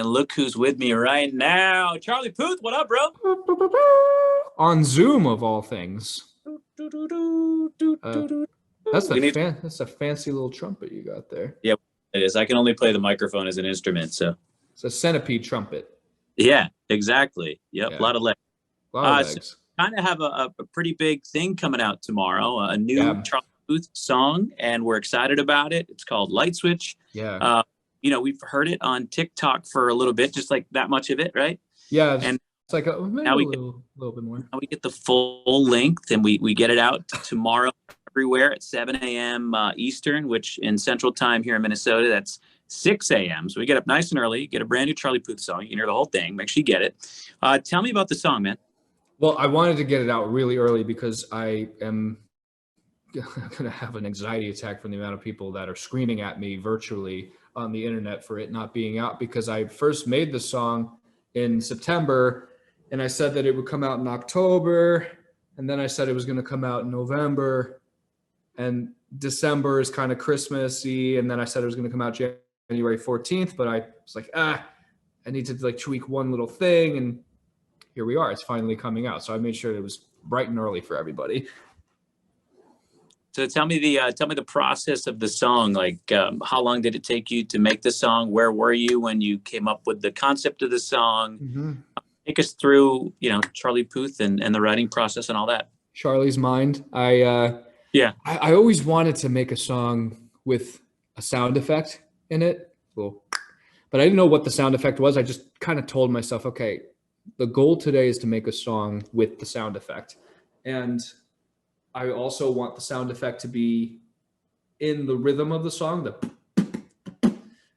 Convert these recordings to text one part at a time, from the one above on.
And look who's with me right now. Charlie Puth, what up, bro? On Zoom, of all things. That's a fancy little trumpet you got there. Yeah, it is. I can only play the microphone as an instrument, so. It's a centipede trumpet. Yeah, exactly. Yep, Yeah. a lot of legs. A lot of legs. So kind of have a pretty big thing coming out tomorrow, a new Charlie Puth song, and we're excited about it. It's called Light Switch. Yeah. We've heard it on TikTok for a little bit, just like that much of it, right? Yeah, and it's like maybe a little bit more. Now we get the full length, and we get it out tomorrow everywhere at 7 a.m. Eastern, which in Central Time here in Minnesota, that's 6 a.m. So we get up nice and early, get a brand new Charlie Puth song. You can hear the whole thing. Make sure you get it. Tell me about the song, man. Well, I wanted to get it out really early because I am going to have an anxiety attack from the amount of people that are screaming at me virtually on the internet for it not being out, because I first made the song in September and I said that it would come out in October, and then I said it was going to come out in November, and December is kind of Christmassy, and then I said it was going to come out January 14th, but I was like, I need to tweak one little thing, and here we are. It's finally coming out. So I made sure it was bright and early for everybody. So tell me the process of the song. Like, how long did it take you to make the song? Where were you when you came up with the concept of the song? Mm-hmm. Take us through, Charlie Puth and the writing process and all that. Charlie's Mind. I always wanted to make a song with a sound effect in it. Cool. But I didn't know what the sound effect was. I just kind of told myself, okay, the goal today is to make a song with the sound effect. And I also want the sound effect to be in the rhythm of the song,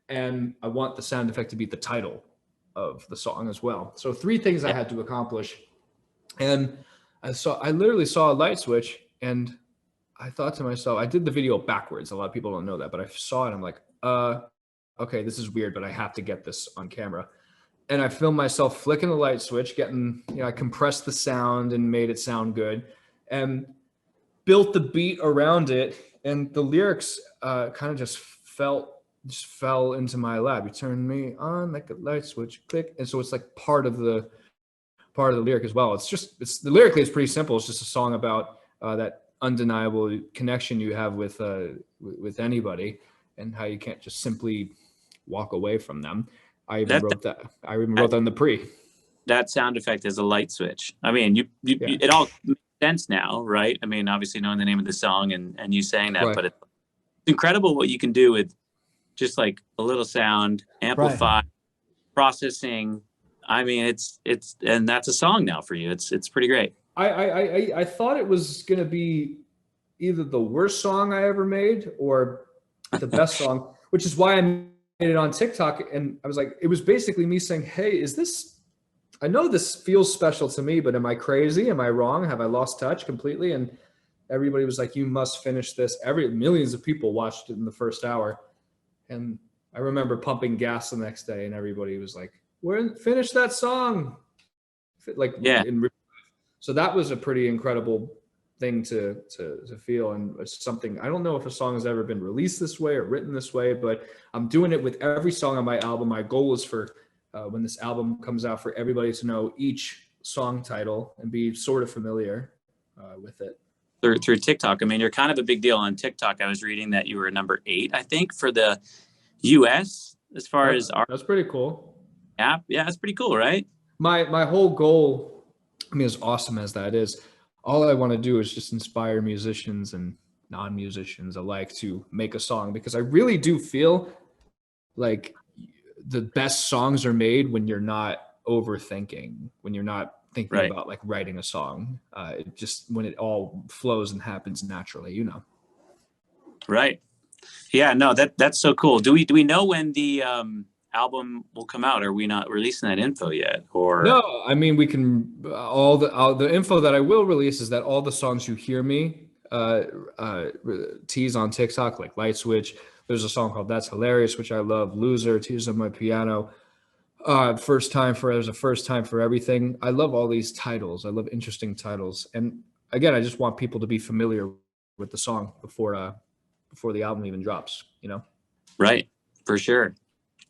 and I want the sound effect to be the title of the song as well. So 3 things I had to accomplish. And I literally saw a light switch, and I thought to myself, I did the video backwards. A lot of people don't know that, but I saw it. And I'm like, okay, this is weird, but I have to get this on camera. And I filmed myself flicking the light switch, I compressed the sound and made it sound good, and built the beat around it. And the lyrics kind of just fell into my lap. You turn me on like a light switch, click. And so it's like part of the lyric as well. Lyrically, it's pretty simple. It's just a song about that undeniable connection you have with anybody, and how you can't just simply walk away from them. I even wrote that in the pre. That sound effect is a light switch. I mean, it all makes sense now, right? I mean, obviously knowing the name of the song and you saying that, right. But it's incredible what you can do with just like a little sound, amplify, processing. I mean, it's and that's a song now for you. It's pretty great. I thought it was going to be either the worst song I ever made or the best song, which is why I made it on TikTok. And I was like, it was basically me saying, hey, I know this feels special to me, but am I crazy? Am I wrong? Have I lost touch completely? And everybody was like, you must finish this. Millions of people watched it in the first hour. And I remember pumping gas the next day, and everybody was like, finish that song. So that was a pretty incredible thing to feel. And it's something, I don't know if a song has ever been released this way or written this way, but I'm doing it with every song on my album. My goal is for when this album comes out, for everybody to know each song title and be sort of familiar with it. Through TikTok. I mean, you're kind of a big deal on TikTok. I was reading that you were number 8, I think, for the US as far as art. That's pretty cool. Yeah, that's pretty cool, right? My whole goal, I mean, as awesome as that is, all I want to do is just inspire musicians and non-musicians alike to make a song, because I really do feel like the best songs are made when you're not overthinking, when you're not thinking about like writing a song. When it all flows and happens naturally, Right. Yeah, no, that's so cool. Do we know when the album will come out? Are we not releasing that info yet? Or no, I mean, we can, all the info that I will release is that all the songs you hear me tease on TikTok, like Light Switch. There's a song called That's Hilarious, which I love. Loser, Tears on My Piano. There's a first time for everything. I love all these titles. I love interesting titles. And again, I just want people to be familiar with the song before the album even drops, Right. For sure.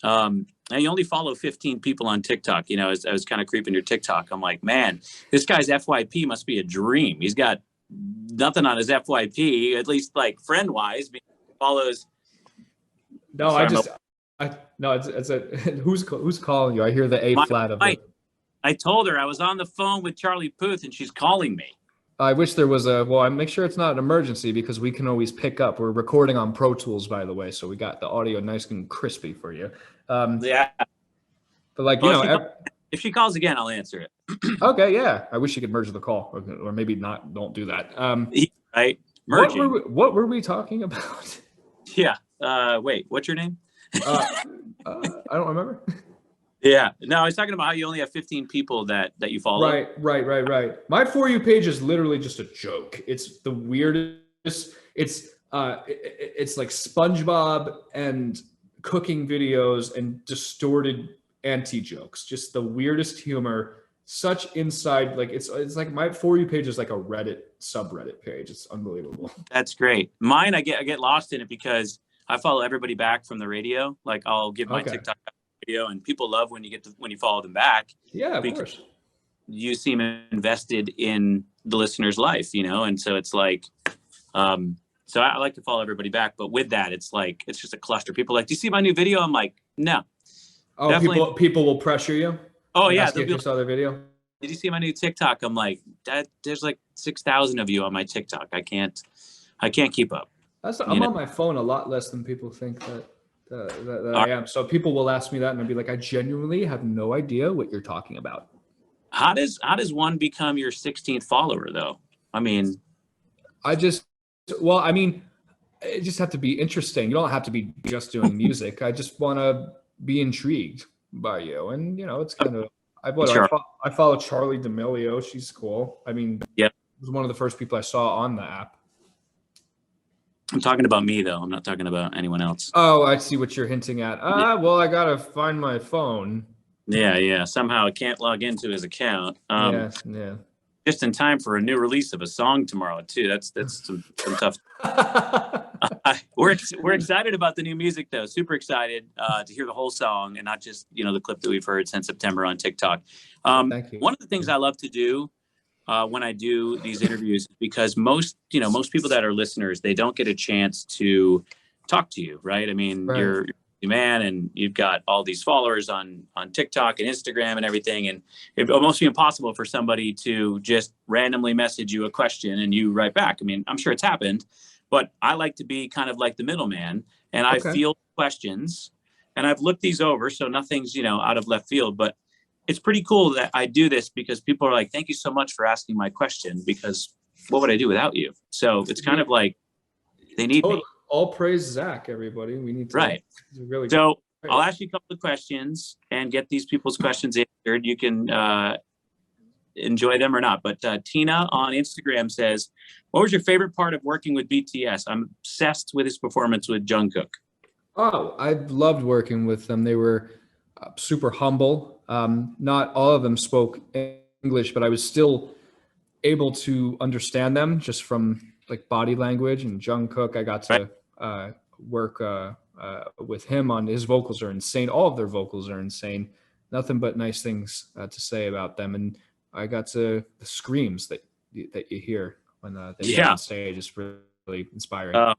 and you only follow 15 people on TikTok. You know, as I was kind of creeping your TikTok, I'm like, man, this guy's FYP must be a dream. He's got nothing on his FYP, at least like friend wise. Follows. No, it's a who's calling you? I hear the A flat of it. I told her I was on the phone with Charlie Puth and she's calling me. I wish there was I make sure it's not an emergency because we can always pick up. We're recording on Pro Tools, by the way, so we got the audio nice and crispy for you. Yeah. But like, well, if she calls again, I'll answer it. Okay, yeah. I wish you could merge the call, or maybe not. Don't do that. Right. Merging. What were we talking about? Yeah. Wait, what's your name? I don't remember. Yeah. No, I was talking about how you only have 15 people that you follow. Right. My For You page is literally just a joke. It's the weirdest. It's like SpongeBob and cooking videos and distorted anti-jokes. Just the weirdest humor. Such inside, like it's like my For You page is like a Reddit subreddit page. It's unbelievable. That's great. Mine, I get lost in it because I follow everybody back from the radio. Like I'll give my TikTok video, and people love when you follow them back. Yeah, of course. You seem invested in the listener's life, and so it's like, so I like to follow everybody back. But with that, it's like it's just a cluster. People are like, do you see my new video? I'm like, no. Oh, people will pressure you. Oh yeah, if you saw their video. Did you see my new TikTok? I'm like, there's like 6,000 of you on my TikTok. I can't keep up. I'm on my phone a lot less than people think that I am. So people will ask me that, and I'll be like, I genuinely have no idea what you're talking about. How does one become your 16th follower though? I mean, it just have to be interesting. You don't have to be just doing music. I just want to be intrigued by you, and it's kind of I follow Charlie D'Amelio. She's cool. I mean, yeah, it was one of the first people I saw on the app. I'm talking about me though. I'm not talking about anyone else. Oh, I see what you're hinting at. Well, I gotta find my phone. Yeah. Somehow I can't log into his account. Yeah. Just in time for a new release of a song tomorrow too. That's some tough. We're excited about the new music though. Super excited to hear the whole song and not just the clip that we've heard since September on TikTok. Thank you. One of the things I love to do when I do these interviews, because most people that are listeners, they don't get a chance to talk to you, right? I mean, you're a man and you've got all these followers on TikTok and Instagram and everything. And it'd almost be impossible for somebody to just randomly message you a question and you write back. I mean, I'm sure it's happened, but I like to be kind of like the middleman, and I field questions, and I've looked these over. So nothing's, out of left field, but it's pretty cool that I do this because people are like, thank you so much for asking my question, because what would I do without you? So it's kind of like they need me. All praise Zach, everybody. We need to. Right. Really so I'll ask you a couple of questions and get these people's questions answered. You can enjoy them or not. But Tina on Instagram says, what was your favorite part of working with BTS? I'm obsessed with his performance with Jungkook. Oh, I loved working with them. They were super humble. Not all of them spoke English, but I was still able to understand them just from like body language. And Jungkook, I got to work with him on his vocals are insane. All of their vocals are insane. Nothing but nice things to say about them. And I got to the screams that you hear when they get on stage. It's really inspiring.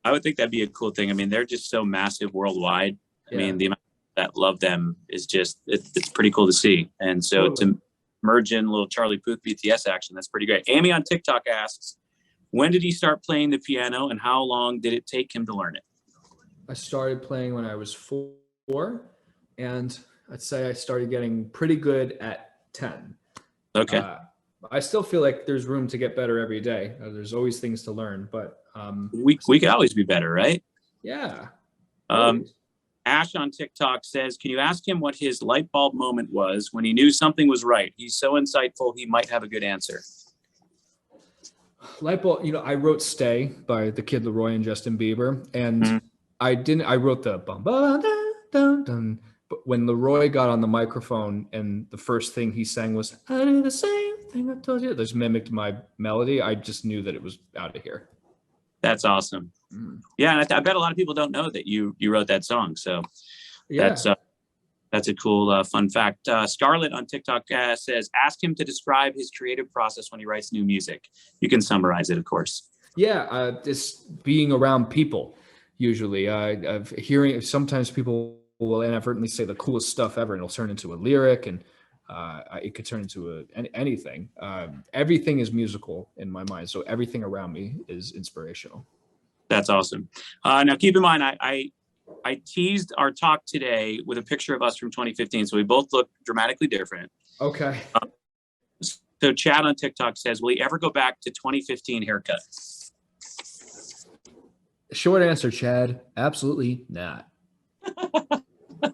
I would think that'd be a cool thing. I mean, they're just so massive worldwide. I mean, the amount that love them is just, it's pretty cool to see. And so to merge in a little Charlie Puth BTS action, that's pretty great. Amy on TikTok asks, when did he start playing the piano and how long did it take him to learn it? I started playing when I was 4, and I'd say I started getting pretty good at 10. Okay. I still feel like there's room to get better every day. There's always things to learn, but we could always be better, right? Yeah. Ash on TikTok says, can you ask him what his light bulb moment was when he knew something was right? He's so insightful, he might have a good answer. Light bulb, I wrote Stay by the Kid Laroi and Justin Bieber, and I wrote the bum, bum, dun, dun, dun. But when Laroi got on the microphone and the first thing he sang was, I do the same thing I told you, just mimicked my melody, I just knew that it was out of here. That's awesome. Yeah, and I bet a lot of people don't know that you wrote that song. So Yeah. That's a cool fun fact. Scarlett on TikTok says, ask him to describe his creative process when he writes new music. You can summarize it, of course. Yeah, just being around people. Usually, of hearing. Sometimes people will inadvertently say the coolest stuff ever, and it'll turn into a lyric, and it could turn into anything. Everything is musical in my mind, so everything around me is inspirational. That's awesome. Now, keep in mind, I teased our talk today with a picture of us from 2015, so we both look dramatically different. Okay. So Chad on TikTok says, will he ever go back to 2015 haircut? Short answer, Chad. Absolutely not. All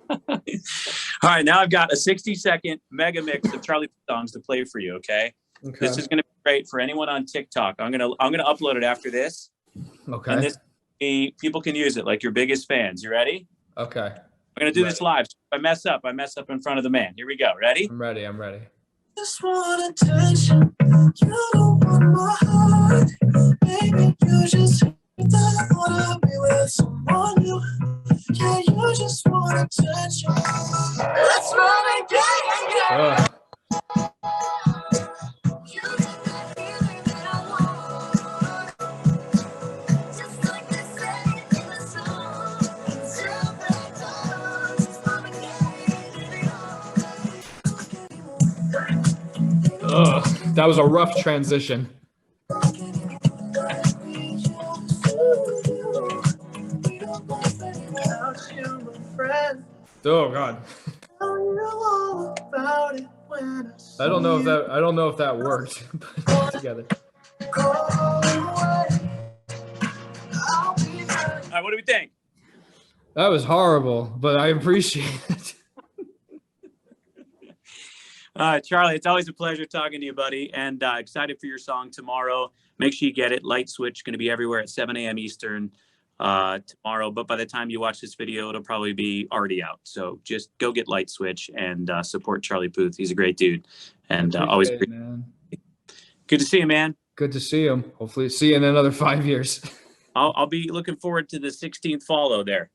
right, now I've got a 60-second mega mix of Charlie Puth songs to play for you. Okay. This is going to be great for anyone on TikTok. I'm gonna upload it after this. Okay. And people can use it like your biggest fans. You ready? Okay. I'm gonna do this live. So if I mess up in front of the man. Here we go. Ready? I'm ready. Just want attention. You don't want my heart. Baby, you just that wanna be with someone new. Yeah, you just want attention. Let's run again. You got that feeling that I want. Just like they say in the song. Until the dawn, just wanna get it on. That was a rough transition. Oh God. I don't know if that worked. Together. All right, what do we think? That was horrible, but I appreciate it. Charlie, it's always a pleasure talking to you, buddy, and excited for your song tomorrow. Make sure you get it. Light Switch, going to be everywhere at 7 a.m. Eastern tomorrow. But by the time you watch this video, it'll probably be already out. So just go get Light Switch and support Charlie Puth. He's a great dude, and always it, man. Good to see you, man. Good to see him. Hopefully see you in another 5 years. I'll be looking forward to the 16th follow there.